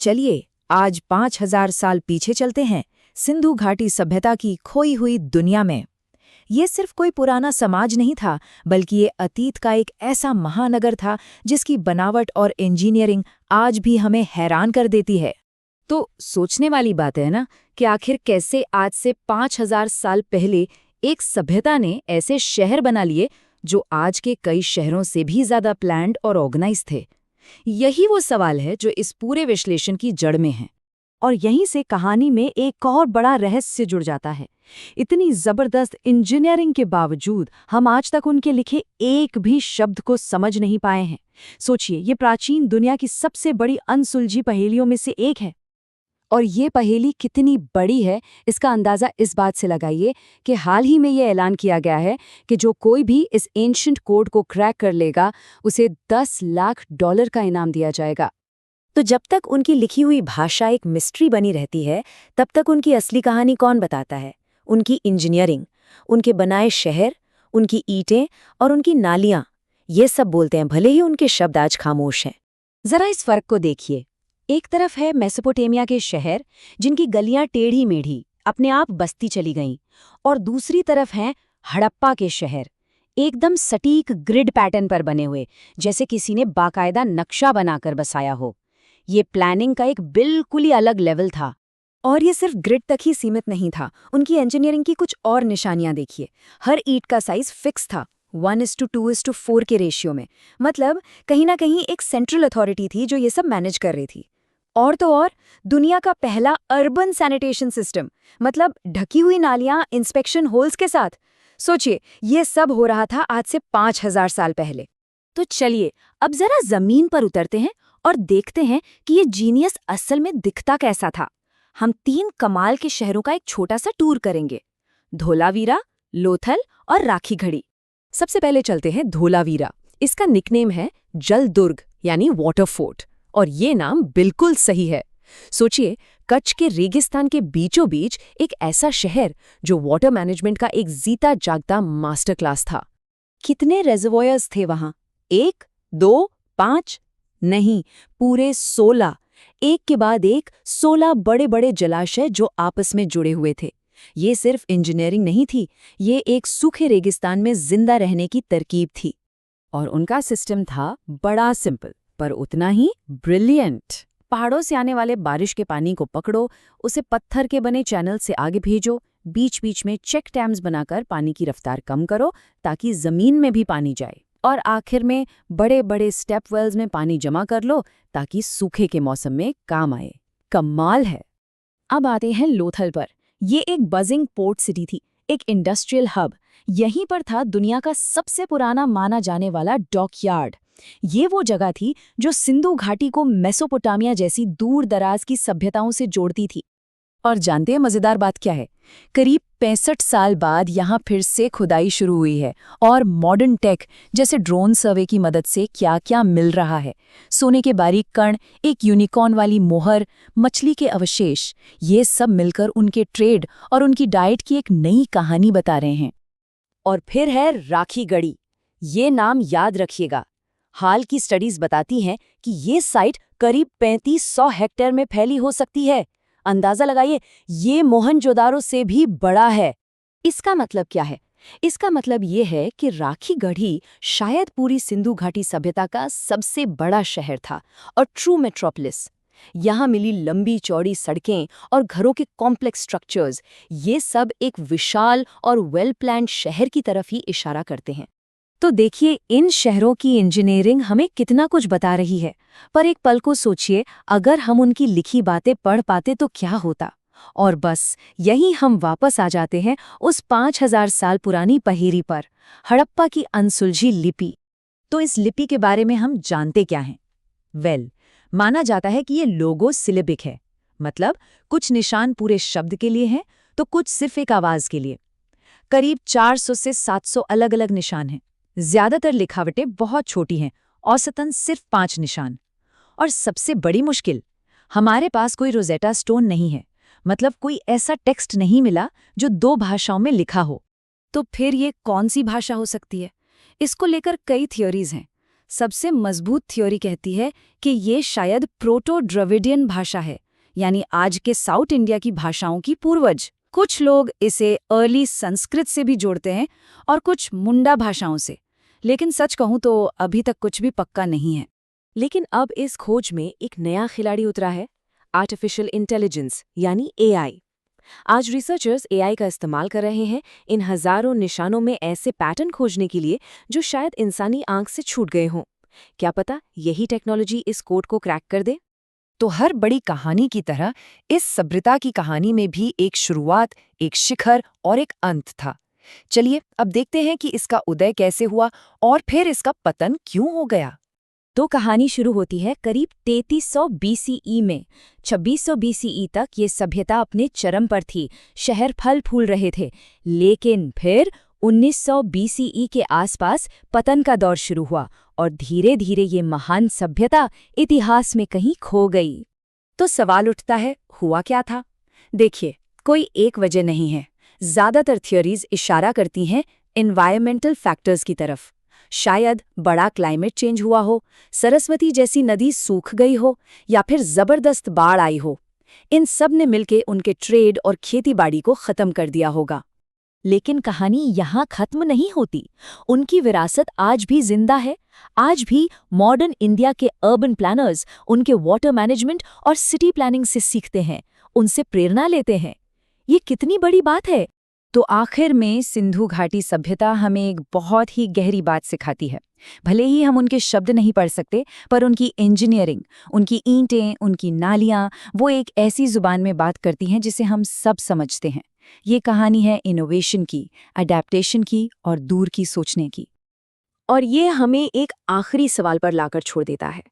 चलिए आज 5000 साल पीछे चलते हैं सिंधु घाटी सभ्यता की खोई हुई दुनिया में। ये सिर्फ कोई पुराना समाज नहीं था, बल्कि ये अतीत का एक ऐसा महानगर था जिसकी बनावट और इंजीनियरिंग आज भी हमें हैरान कर देती है। तो सोचने वाली बात है ना कि आखिर कैसे आज से 5000 साल पहले एक सभ्यता ने ऐसे शहर बना लिए जो आज के कई शहरों से भी ज्यादा प्लान्ड और ऑर्गेनाइज थे। यही वो सवाल है जो इस पूरे विश्लेषण की जड़ में है। और यहीं से कहानी में एक और बड़ा रहस्य जुड़ जाता है। इतनी जबरदस्त इंजीनियरिंग के बावजूद हम आज तक उनके लिखे एक भी शब्द को समझ नहीं पाए हैं। सोचिए, ये प्राचीन दुनिया की सबसे बड़ी अनसुलझी पहेलियों में से एक है। और ये पहेली कितनी बड़ी है इसका अंदाजा इस बात से लगाइए कि हाल ही में ये ऐलान किया गया है कि जो कोई भी इस एंशिएंट कोड को क्रैक कर लेगा उसे $10 लाख का इनाम दिया जाएगा। तो जब तक उनकी लिखी हुई भाषा एक मिस्ट्री बनी रहती है, तब तक उनकी असली कहानी कौन बताता है? उनकी इंजीनियरिंग, उनके बनाए शहर, उनकी ईंटें और उनकी नालियां, ये सब बोलते हैं, भले ही उनके शब्द आज खामोश हैं। जरा इस फर्क को देखिए। एक तरफ है मेसोपोटामिया के शहर जिनकी गलियां टेढ़ी मेढ़ी अपने आप बसती चली गईं, और दूसरी तरफ हैं हड़प्पा के शहर, एकदम सटीक ग्रिड पैटर्न पर बने हुए, जैसे किसी ने बाकायदा नक्शा बनाकर बसाया हो। ये प्लानिंग का एक बिल्कुल ही अलग लेवल था। और ये सिर्फ ग्रिड तक ही सीमित नहीं था, उनकी इंजीनियरिंग की कुछ और निशानियां देखिए। हर ईंट का साइज फिक्स था, 1:2:4 के रेशियो में। मतलब कहीं ना कहीं एक सेंट्रल अथॉरिटी थी जो ये सब मैनेज कर रही थी। और तो और दुनिया का पहला अर्बन सैनिटेशन सिस्टम, मतलब ढकी हुई नालियां इंस्पेक्शन होल्स के साथ। सोचिए, ये सब हो रहा था आज से 5000 साल पहले। तो चलिए अब जरा जमीन पर उतरते हैं और देखते हैं कि ये जीनियस असल में दिखता कैसा था। हम 3 कमाल के शहरों का एक छोटा सा टूर करेंगे: धोलावीरा, लोथल और राखीगढ़ी। सबसे पहले चलते हैं धोलावीरा। इसका निकनेम है जल दुर्ग यानी वाटर फोर्ट, और ये नाम बिल्कुल सही है। सोचिए, कच्छ के रेगिस्तान के बीचों बीच एक ऐसा शहर जो वाटर मैनेजमेंट का एक जीता जागता मास्टर क्लास था। कितने रेजर्वोयर्स थे वहां? 1, 2, 5? नहीं, पूरे 16। एक के बाद एक 16 बड़े बड़े जलाशय जो आपस में जुड़े हुए थे। ये सिर्फ इंजीनियरिंग नहीं थी, ये एक सूखे रेगिस्तान में जिंदा रहने की तरकीब थी। और उनका सिस्टम था बड़ा सिंपल, पर उतना ही ब्रिलियंट। पहाड़ों से आने वाले बारिश के पानी को पकड़ो, उसे पत्थर के बने चैनल से आगे भेजो, बीच बीच में चेक डैम्स बनाकर पानी की रफ्तार कम करो ताकि जमीन में भी पानी जाए, और आखिर में बड़े बड़े स्टेप वेल्स में पानी जमा कर लो ताकि सूखे के मौसम में काम आए। कमाल है। अब आते हैं लोथल पर। ये एक बजिंग पोर्ट सिटी थी, एक इंडस्ट्रियल हब। यहीं पर था दुनिया का सबसे पुराना माना जाने वाला डॉकयार्ड। ये वो जगह थी जो सिंधु घाटी को मेसोपोटामिया जैसी दूर दराज की सभ्यताओं से जोड़ती थी। और जानते हैं मजेदार बात क्या है? करीब 65 साल बाद यहाँ फिर से खुदाई शुरू हुई है, और मॉडर्न टेक जैसे ड्रोन सर्वे की मदद से क्या क्या मिल रहा है। सोने के बारीक कण, एक यूनिकॉर्न वाली मोहर, मछली के अवशेष, ये सब मिलकर उनके ट्रेड और उनकी डाइट की एक नई कहानी बता रहे हैं। और फिर है राखीगढ़ी। ये नाम याद रखिएगा। हाल की स्टडीज बताती हैं कि ये साइट करीब 3500 हेक्टेयर में फैली हो सकती है। अंदाजा लगाइए, ये मोहनजोदारो से भी बड़ा है। इसका मतलब क्या है? इसका मतलब ये है कि राखीगढ़ी शायद पूरी सिंधु घाटी सभ्यता का सबसे बड़ा शहर था और ट्रू मेट्रोपोलिस। यहाँ मिली लंबी चौड़ी सड़कें और घरों के कॉम्प्लेक्स स्ट्रक्चर्स, ये सब एक विशाल और वेल प्लान्ड शहर की तरफ ही इशारा करते हैं। तो देखिए, इन शहरों की इंजीनियरिंग हमें कितना कुछ बता रही है, पर एक पल को सोचिए, अगर हम उनकी लिखी बातें पढ़ पाते तो क्या होता। और बस यही हम वापस आ जाते हैं उस 5000 साल पुरानी पहेली पर, हड़प्पा की अनसुलझी लिपि। तो इस लिपि के बारे में हम जानते क्या हैं? माना जाता है कि ये लोगो सिलेबिक है, मतलब कुछ निशान पूरे शब्द के लिए हैं तो कुछ सिर्फ एक आवाज के लिए। करीब 400 से 700 अलग अलग निशान हैं। ज्यादातर लिखावटें बहुत छोटी हैं, औसतन सिर्फ 5 निशान। और सबसे बड़ी मुश्किल, हमारे पास कोई रोजेटा स्टोन नहीं है, मतलब कोई ऐसा टेक्स्ट नहीं मिला जो 2 भाषाओं में लिखा हो। तो फिर ये कौन सी भाषा हो सकती है? इसको लेकर कई थियोरीज हैं। सबसे मजबूत थ्योरी कहती है कि ये शायद प्रोटो द्रविडियन भाषा है, यानी आज के साउथ इंडिया की भाषाओं की पूर्वज। कुछ लोग इसे अर्ली संस्कृत से भी जोड़ते हैं और कुछ मुंडा भाषाओं से, लेकिन सच कहूं तो अभी तक कुछ भी पक्का नहीं है। लेकिन अब इस खोज में एक नया खिलाड़ी उतरा है, आर्टिफिशियल इंटेलिजेंस यानी एआई। आज रिसर्चर्स एआई का इस्तेमाल कर रहे हैं इन हजारों निशानों में ऐसे पैटर्न खोजने के लिए जो शायद इंसानी आंख से छूट गए हों। क्या पता यही टेक्नोलॉजी इस कोड को क्रैक कर दे। तो हर बड़ी कहानी की तरह इस सभ्यता की कहानी में भी एक शुरुआत, एक शिखर और एक अंत था। चलिए अब देखते हैं कि इसका उदय कैसे हुआ और फिर इसका पतन क्यों हो गया। तो कहानी शुरू होती है करीब 3300 बीसीई में। 2600 बीसीई तक ये सभ्यता अपने चरम पर थी, शहर फल फूल रहे थे। लेकिन फिर 1900 बीसीई के आसपास पतन का दौर शुरू हुआ और धीरे धीरे ये महान सभ्यता इतिहास में कहीं खो गई। तो सवाल उठता है, हुआ क्या था? देखिए, कोई एक वजह नहीं है। ज्यादातर थ्योरीज इशारा करती हैं एनवायरमेंटल फैक्टर्स की तरफ। शायद बड़ा क्लाइमेट चेंज हुआ हो, सरस्वती जैसी नदी सूख गई हो, या फिर जबरदस्त बाढ़ आई हो। इन सब ने मिलकर उनके ट्रेड और खेतीबाड़ी को खत्म कर दिया होगा। लेकिन कहानी यहाँ खत्म नहीं होती। उनकी विरासत आज भी जिंदा है। आज भी मॉडर्न इंडिया के अर्बन प्लानर्स उनके वाटर मैनेजमेंट और सिटी प्लानिंग से सीखते हैं, उनसे प्रेरणा लेते हैं। ये कितनी बड़ी बात है। तो आखिर में सिंधु घाटी सभ्यता हमें एक बहुत ही गहरी बात सिखाती है। भले ही हम उनके शब्द नहीं पढ़ सकते, पर उनकी इंजीनियरिंग, उनकी ईंटें, उनकी नालियाँ, वो एक ऐसी जुबान में बात करती हैं जिसे हम सब समझते हैं। ये कहानी है इनोवेशन की, अडैप्टेशन की और दूर की सोचने की। और ये हमें एक आखिरी सवाल पर लाकर छोड़ देता है।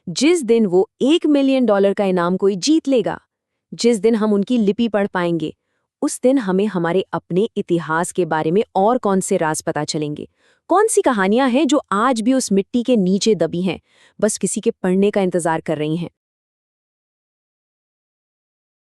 जिस दिन वो $1 मिलियन का इनाम कोई जीत लेगा, जिस दिन हम उनकी लिपि पढ़ पाएंगे, उस दिन हमें हमारे अपने इतिहास के बारे में और कौन से राज पता चलेंगे। कौन सी कहानियां हैं जो आज भी उस मिट्टी के नीचे दबी हैं, बस किसी के पढ़ने का इंतजार कर रही हैं।